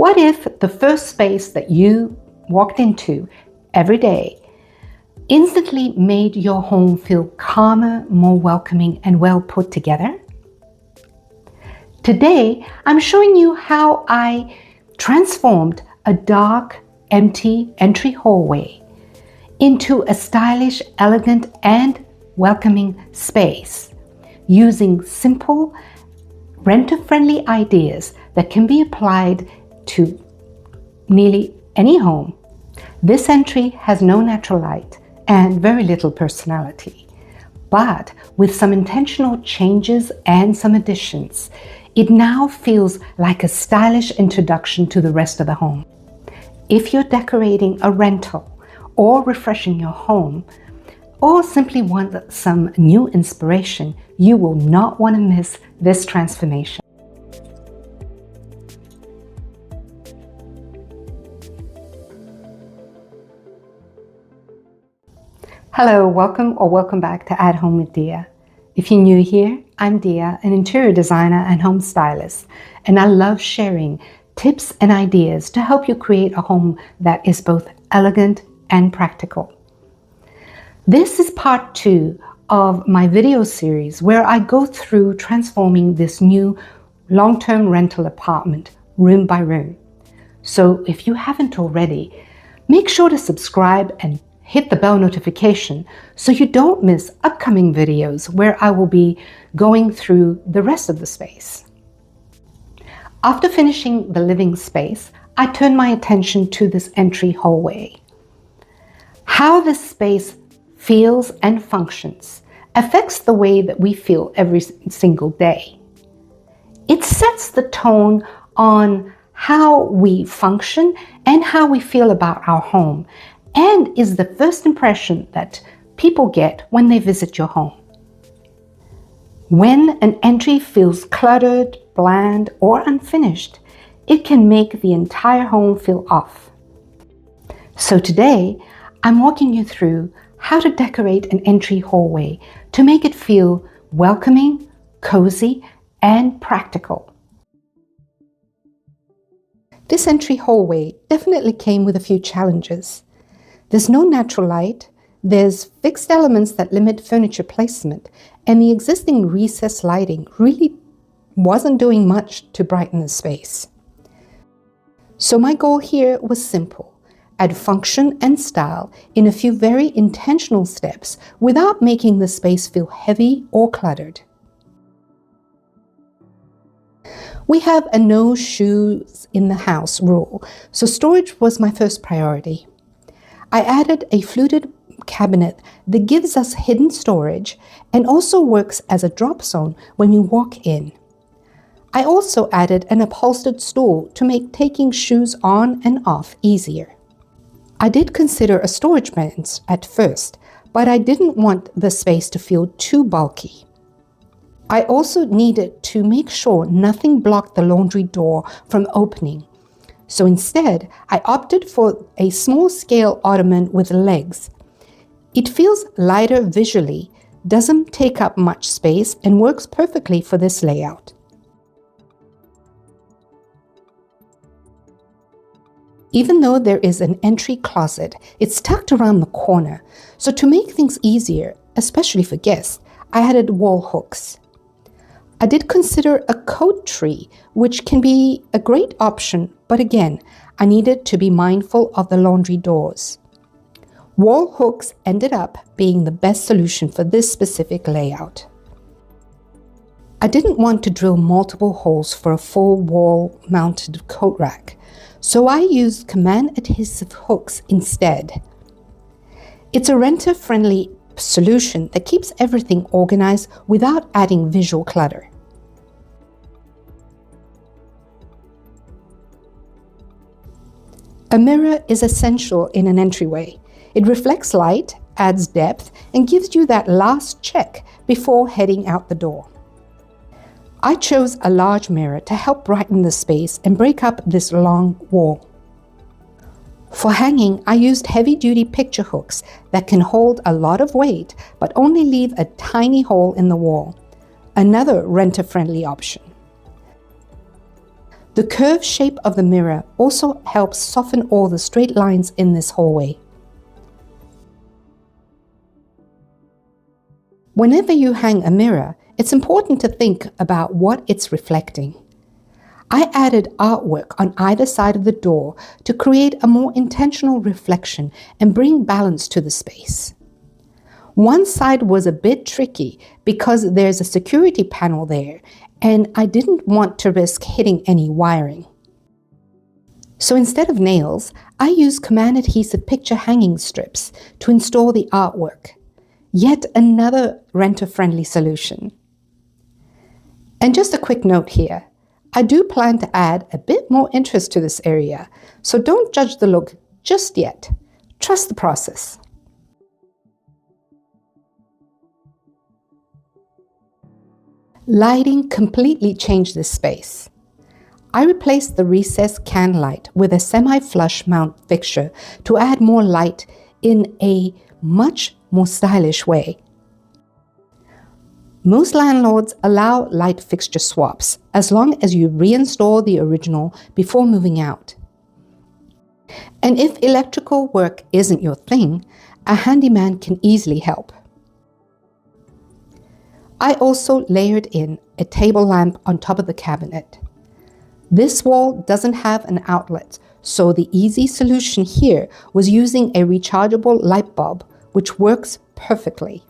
What if the first space that you walked into every day instantly made your home feel calmer, more welcoming, and well put together? Today, I'm showing you how I transformed a dark, empty entry hallway into a stylish, elegant, and welcoming space using simple, renter-friendly ideas that can be applied to nearly any home. This entry has no natural light and very little personality, but with some intentional changes and some additions, it now feels like a stylish introduction to the rest of the home. If you're decorating a rental or refreshing your home, or simply want some new inspiration, you will not want to miss this transformation. Hello, welcome back to At Home with Dia. If you're new here, I'm Dia, an interior designer and home stylist, and I love sharing tips and ideas to help you create a home that is both elegant and practical. This is part 2 of my video series where I go through transforming this new long-term rental apartment room by room. So if you haven't already, make sure to subscribe and hit the bell notification so you don't miss upcoming videos where I will be going through the rest of the space. After finishing the living space, I turn my attention to this entry hallway. How this space feels and functions affects the way that we feel every single day. It sets the tone on how we function and how we feel about our home, and is the first impression that people get when they visit your home. When an entry feels cluttered, bland, or unfinished, it can make the entire home feel off. So today, I'm walking you through how to decorate an entry hallway to make it feel welcoming, cozy, and practical. This entry hallway definitely came with a few challenges. There's no natural light, there's fixed elements that limit furniture placement, and the existing recessed lighting really wasn't doing much to brighten the space. So my goal here was simple: add function and style in a few very intentional steps without making the space feel heavy or cluttered. We have a no shoes in the house rule, so storage was my first priority. I added a fluted cabinet that gives us hidden storage and also works as a drop zone when you walk in. I also added an upholstered stool to make taking shoes on and off easier. I did consider a storage bench at first, but I didn't want the space to feel too bulky. I also needed to make sure nothing blocked the laundry door from opening. So instead, I opted for a small-scale ottoman with legs. It feels lighter visually, doesn't take up much space, and works perfectly for this layout. Even though there is an entry closet, it's tucked around the corner. So to make things easier, especially for guests, I added wall hooks. I did consider a coat tree, which can be a great option, but again, I needed to be mindful of the laundry doors. Wall hooks ended up being the best solution for this specific layout. I didn't want to drill multiple holes for a full wall-mounted coat rack, so I used command adhesive hooks instead. It's a renter-friendly solution that keeps everything organized without adding visual clutter. A mirror is essential in an entryway. It reflects light, adds depth, and gives you that last check before heading out the door. I chose a large mirror to help brighten the space and break up this long wall. For hanging, I used heavy-duty picture hooks that can hold a lot of weight but only leave a tiny hole in the wall. Another renter-friendly option. The curved shape of the mirror also helps soften all the straight lines in this hallway. Whenever you hang a mirror, it's important to think about what it's reflecting. I added artwork on either side of the door to create a more intentional reflection and bring balance to the space. One side was a bit tricky because there's a security panel there, and I didn't want to risk hitting any wiring. So instead of nails, I used Command Adhesive picture hanging strips to install the artwork. Yet another renter-friendly solution. And just a quick note here, I do plan to add a bit more interest to this area, so don't judge the look just yet. Trust the process. Lighting completely changed this space. I replaced the recessed can light with a semi-flush mount fixture to add more light in a much more stylish way. Most landlords allow light fixture swaps as long as you reinstall the original before moving out. And if electrical work isn't your thing, a handyman can easily help. I also layered in a table lamp on top of the cabinet. This wall doesn't have an outlet, so the easy solution here was using a rechargeable light bulb, which works perfectly.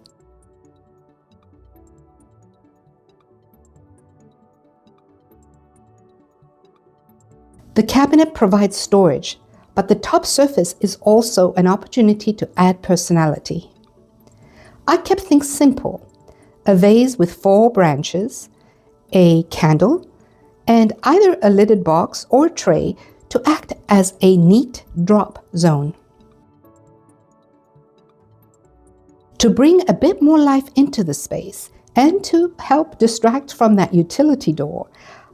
The cabinet provides storage, but the top surface is also an opportunity to add personality. I kept things simple: a vase with 4 branches, a candle, and either a lidded box or tray to act as a neat drop zone. To bring a bit more life into the space and to help distract from that utility door,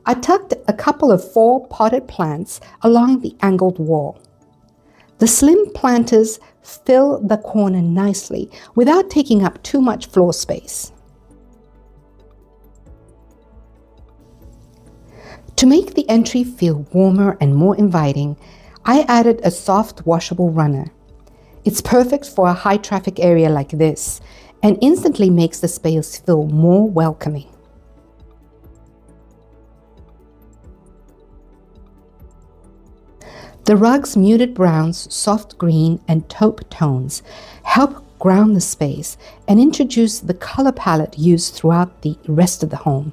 I tucked a couple of 4 potted plants along the angled wall. The slim planters fill the corner nicely without taking up too much floor space. To make the entry feel warmer and more inviting, I added a soft washable runner. It's perfect for a high traffic area like this and instantly makes the space feel more welcoming. The rug's muted browns, soft green, and taupe tones help ground the space and introduce the color palette used throughout the rest of the home.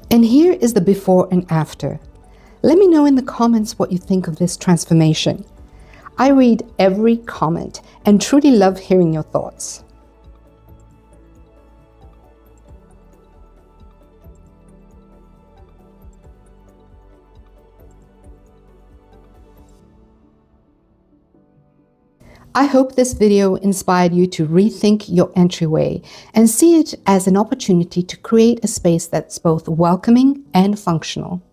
And here is the before and after. Let me know in the comments what you think of this transformation. I read every comment and truly love hearing your thoughts. I hope this video inspired you to rethink your entryway and see it as an opportunity to create a space that's both welcoming and functional.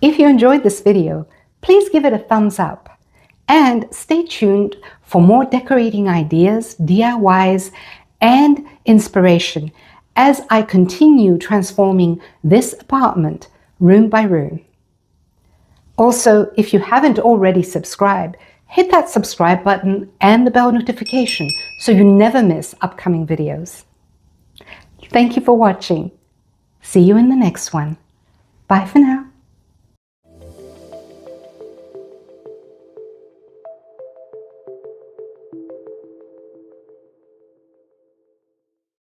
If you enjoyed this video, please give it a thumbs up. And stay tuned for more decorating ideas, DIYs, and inspiration as I continue transforming this apartment room by room. Also, if you haven't already subscribed, hit that subscribe button and the bell notification so you never miss upcoming videos. Thank you for watching. See you in the next one. Bye for now.